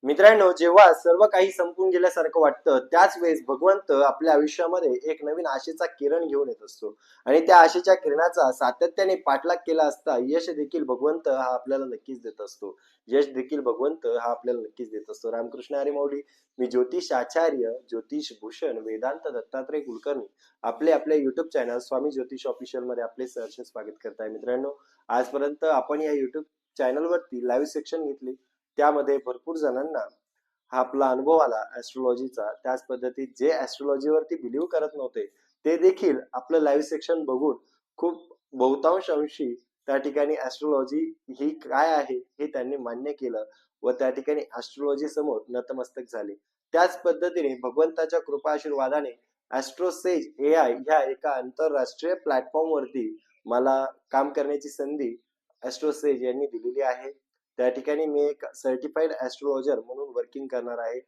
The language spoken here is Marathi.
मित्रांनो, जेव्हा सर्व काही संपून गेल्यासारखं वाटतं, त्याच वेळेस भगवंत आपल्या आयुष्यामध्ये एक नवीन आशेचा किरण घेऊन येत असतो आणि त्या आशेच्या किरणाचा सातत्याने पाठलाग केला असता यश देखील भगवंत हा आपल्याला नक्कीच देत असतो. यश देखील भगवंत हा आपल्याला नक्कीच देत असतो. रामकृष्ण हरी माऊली. मी ज्योतिष आचार्य, ज्योतिष भूषण, वेदांत दत्तात्रय कुलकर्णी आपले आपल्या युट्यूब चॅनल स्वामी ज्योतिष ऑफिशियल मध्ये आपले सहर्ष स्वागत करताय. मित्रांनो, आजपर्यंत आपण या युट्यूब चॅनलवरती लाईव्ह सेक्शन घेतली, त्यामध्ये भरपूर जणांना हा आपला अनुभव आला ऍस्ट्रोलॉजीचा. त्याच पद्धतीत जे ऍस्ट्रोलॉजीवरती बिलीव्ह करत नव्हते ते देखील आपलं लाईव्ह सेक्शन बघून खूप बहुतांश अंशी त्या ठिकाणी ऍस्ट्रोलॉजी ही काय आहे हे त्यांनी मान्य केलं व त्या ठिकाणी ऍस्ट्रोलॉजी समोर नतमस्तक झाले. त्याच पद्धतीने भगवंताच्या कृपा आशीर्वादाने ऍस्ट्रोसेज AI ह्या एका आंतरराष्ट्रीय प्लॅटफॉर्म वरती मला काम करण्याची संधी ऍस्ट्रोसेज यांनी दिलेली आहे. त्या ठिकाणी मी एक सर्टिफाईड ऍस्ट्रोलॉजर म्हणून वर्किंग करणार आहे.